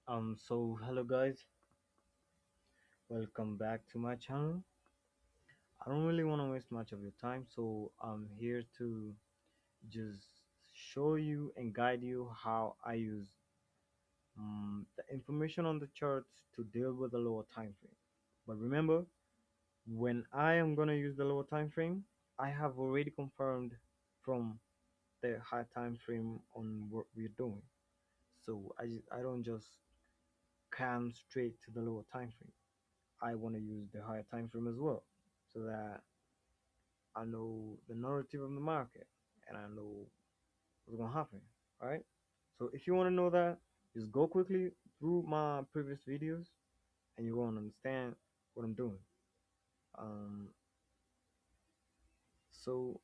So hello guys, welcome back to my channel. I don't really want to waste much of your time, so I'm here to just show you and guide you how I use the information on the charts to deal with the lower time frame. But remember, when I am gonna use the lower time frame, I have already confirmed from the high time frame on what we're doing. So I don't just come straight to the lower time frame. I want to use the higher time frame as well, so that I know the narrative of the market and I know what's gonna happen. All right. So if you want to know that, just go quickly through my previous videos and you're gonna understand what I'm doing. Um, so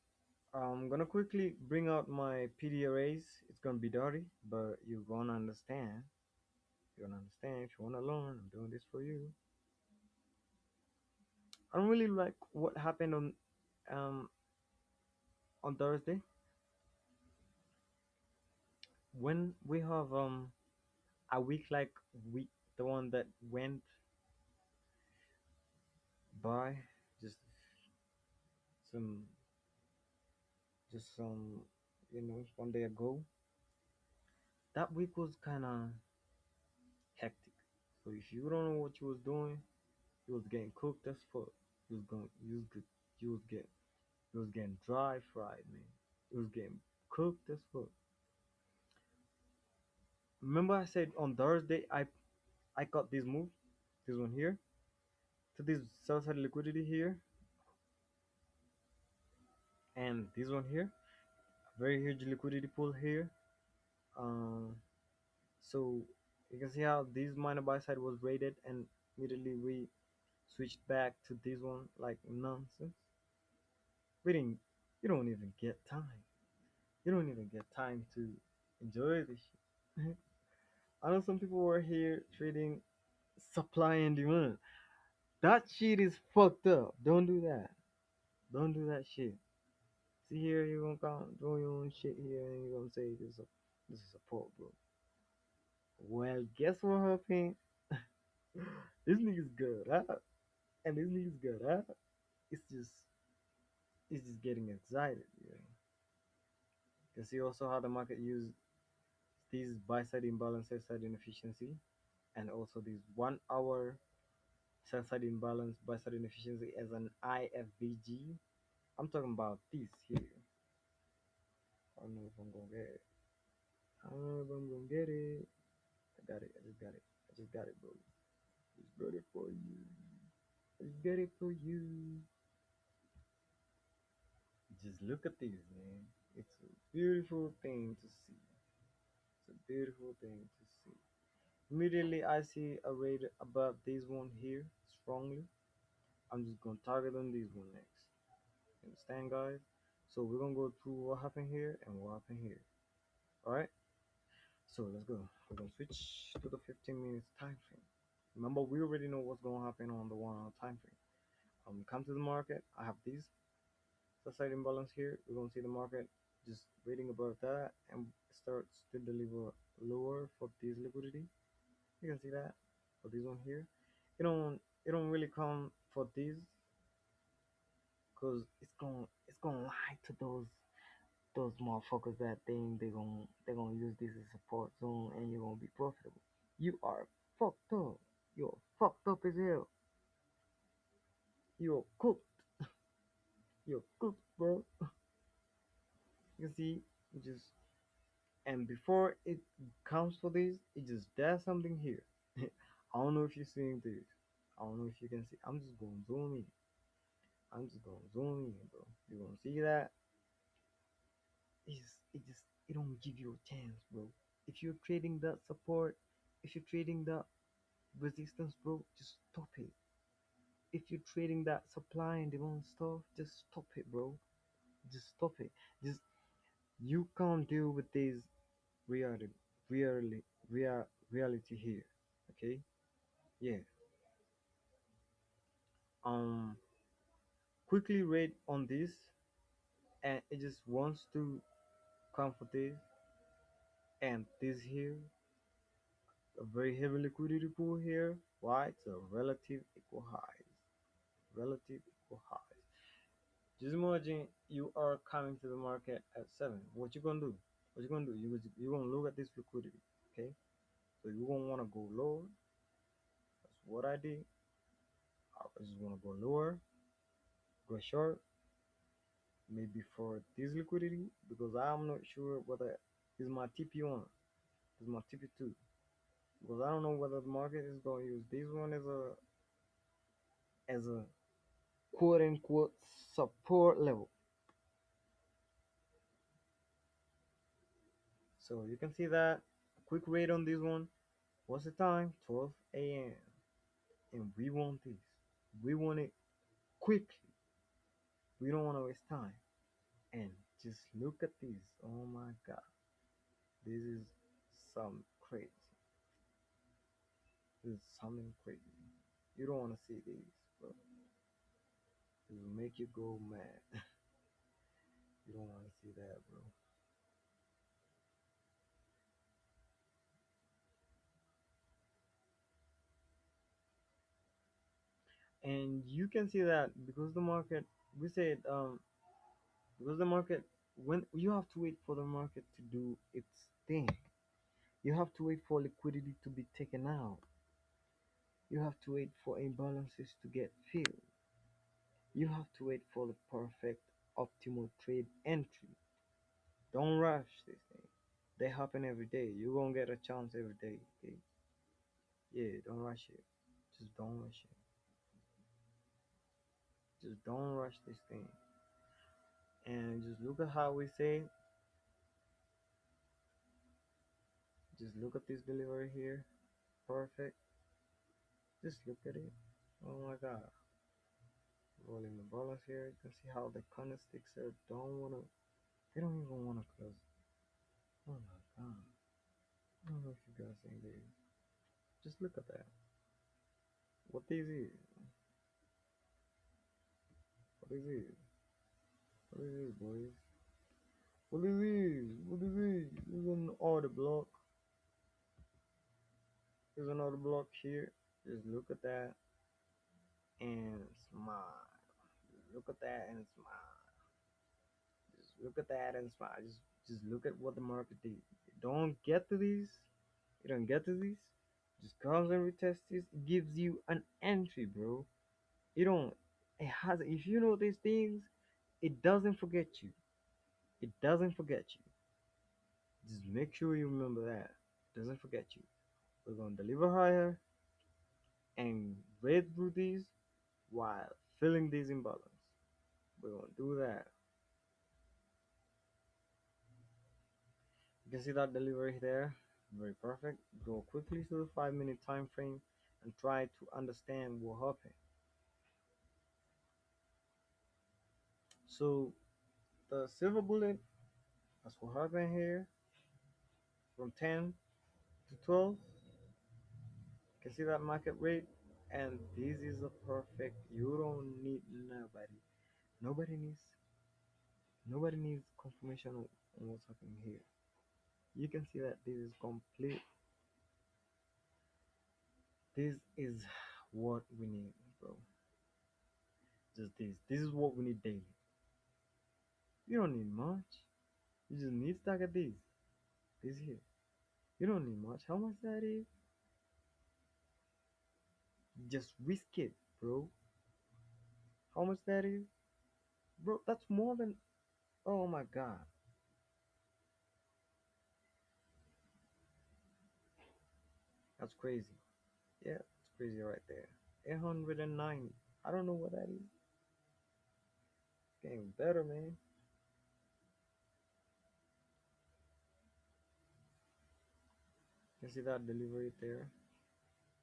I'm gonna quickly bring out my PD arrays. It's gonna be dirty, but you're gonna understand. You're gonna understand if you wanna learn. I'm doing this for you. I don't really like what happened um on Thursday when we have a week like week the one that went by just some some one day ago. That week was kind of hectic. So if you don't know what you was doing, you was getting cooked as fuck. You was getting you was getting dry fried, man. You was getting cooked as fuck. Remember I said on Thursday I got this move, this one here, to this sell side liquidity here, and this one here, very huge liquidity pool here. Um, so you can see how this minor buy side was rated, and immediately we switched back to this one like nonsense. We didn't. You don't even get time. You don't even get time to enjoy this shit. I know some people were here trading supply and demand. That shit is fucked up. Don't do that. Don't do that shit. See here, you're gonna come throw your own shit here, and you're gonna say this is support, bro. Well, guess what happened? This nigga's good, huh? And this nigga's good, huh? It's just it's just getting excited, you know. You can see also how the market used these buy side imbalance, sell side inefficiency, and also this 1 hour sell side imbalance, buy side inefficiency as an IFVG. I'm talking about this here. I don't know if I'm gonna get it. I don't know if I'm gonna get it. I got it. I just got it. I just got it, bro. Just got it for you. I just got it for you. Just look at this, man. It's a beautiful thing to see. It's a beautiful thing to see. Immediately, I see a rate above this one here strongly. I'm just gonna target on this one next. Understand, guys? So we're gonna go through what happened here and what happened here. All right. So let's go. We're gonna switch to the 15 minutes time frame. Remember, we already know what's gonna happen on the 1 hour time frame. Come to the market. I have these side imbalance here. We're gonna see the market just reading above that and starts to deliver lower for this liquidity. You can see that for this one here. It don't really come for this because it's gonna lie to those motherfuckers that think they're gonna use this as support zone and you're gonna be profitable. You are fucked up. You're fucked up as hell. You're cooked. You're cooked, bro. You see, it just and before it comes for this, it just does something here. I don't know if you're seeing this. I don't know if you can see. I'm just going to zoom in. I'm just going to zoom in, bro. You gonna see that? It don't give you a chance, bro. If you're trading that support, if you're trading that resistance, bro, just stop it. If you're trading that supply and demand stuff, just stop it, bro. Just stop it. Just you can't deal with this reality, reality, reality here. Okay? Yeah. Um. Quickly read on this, and it just wants to come for this and this here. A very heavy liquidity pool here. Why? It's a relative equal highs. Relative equal highs. Just imagine you are coming to the market at 7. What you gonna do? What you gonna do? You gonna look at this liquidity, okay? So you gonna wanna go lower. That's what I did. I just wanna go lower, go short, maybe for this liquidity because I'm not sure whether is my TP1, is my TP2, because I don't know whether the market is gonna use this one as a quote unquote support level. So you can see that quick rate on this one. What's the time? 12 a.m. And we want this. We want it quickly. We don't want to waste time. And just look at this. Oh my god. This is some crazy. This is something crazy. You don't want to see these, bro. It will make you go mad. You don't want to see that, bro. And you can see that because the market, we said, because the market, when you have to wait for the market to do its thing, you have to wait for liquidity to be taken out. You have to wait for imbalances to get filled. You have to wait for the perfect optimal trade entry. Don't rush this thing. They happen every day. You're gonna get a chance every day. Okay? Yeah, don't rush it. Just don't rush it. Just don't rush this thing. And just look at how we say, just look at this delivery here. Perfect. Just look at it. Oh my god. Rolling the balance here. You can see how the candlesticks are don't wanna, they don't even wanna close. Oh my god. I don't know if you guys think this. Just look at that. What this is? What is it? What is this, boys? What is this? What is this? There's an order block. There's another block here. Just look at that and smile. Just look at that and smile. Just look at that and smile. Just look at what the market did. Don't get to this. You don't get to this. Just comes and retest this. It gives you an entry, bro. You don't. It has. If you know these things, it doesn't forget you. It doesn't forget you. Just make sure you remember that. It doesn't forget you. We're gonna deliver higher and read through these while filling these imbalance. We're gonna do that. You can see that delivery there. Very perfect. Go quickly to the 5 minute time frame and try to understand what happened. So the silver bullet, that's what happened here from 10 to 12. You can see that market rate, and this is a perfect. You don't need nobody. Nobody needs nobody needs confirmation on what's happening here. You can see that this is complete. This is what we need, bro. Just this. This is what we need daily. You don't need much. You just need stack of this. This here. You don't need much. How much that is? Just risk it, bro. How much that is? Bro, that's more than, oh my god. That's crazy. Yeah, it's crazy right there. 890. I don't know what that is. It's getting better, man. You see that delivery there?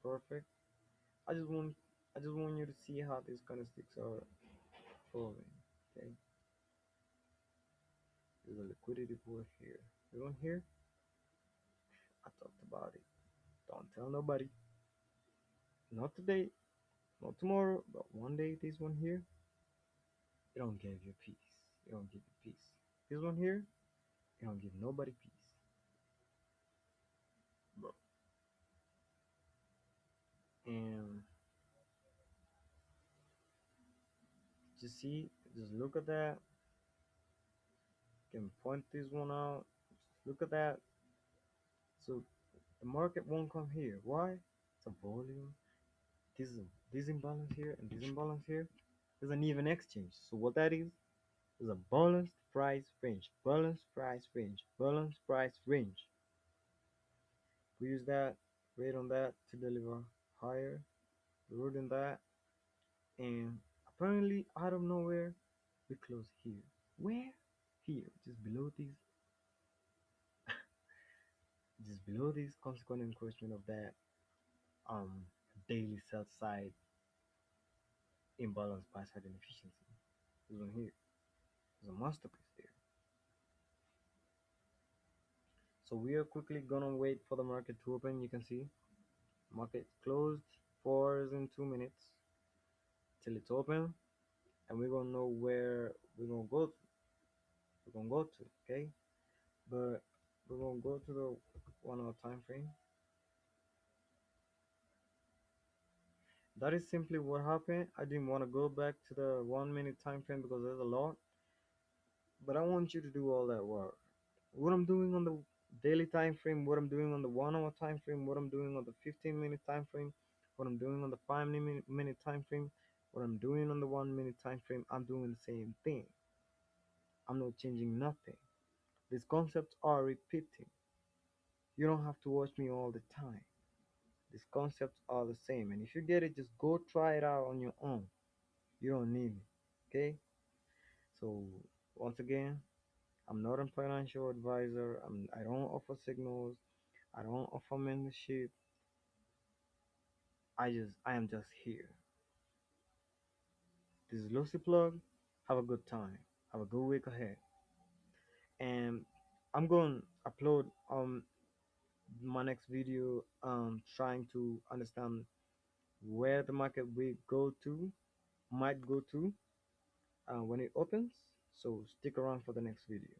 Perfect. I just want I just want you to see how these kind of sticks are falling. Okay. There's a liquidity pool here. This one here, I talked about it. Don't tell nobody. Not today, not tomorrow, but one day this one here, it don't give you peace. It don't give you peace. This one here, it don't give nobody peace. Bro. And just see, just look at that. Can point this one out. Just look at that. So the market won't come here. Why? It's a volume. This is this imbalance here and this imbalance here. There's an even exchange. So what that is a balanced price range. Balanced price range. Balanced price range. We use that, wait on that to deliver higher, lower than that, and apparently out of nowhere we close here. Where? Here, just below this consequent encroachment of that um daily sell side imbalance buy side inefficiency. This one here is a masterpiece there. So we are quickly gonna wait for the market to open. You can see market closed for in 2 minutes till it's open, and we're gonna know where we're gonna go. We're gonna go to, okay? But we're gonna go to the 1 hour time frame. That is simply what happened. I didn't want to go back to the 1 minute time frame because there's a lot, but I want you to do all that work. What I'm doing on the daily time frame, what I'm doing on the 1 hour time frame, what I'm doing on the 15-minute time frame, what I'm doing on the 5 minute time frame, what I'm doing on the 1 minute time frame, I'm doing the same thing. I'm not changing nothing. These concepts are repeating. You don't have to watch me all the time. These concepts are the same. And if you get it, just go try it out on your own. You don't need me. Okay? So once again, I'm not a financial advisor. I don't offer signals. I don't offer membership. I am just here. This is Lucy Plug. Have a good time. Have a good week ahead. And I'm going to upload my next video trying to understand where the market will go to might go to when it opens. So stick around for the next video.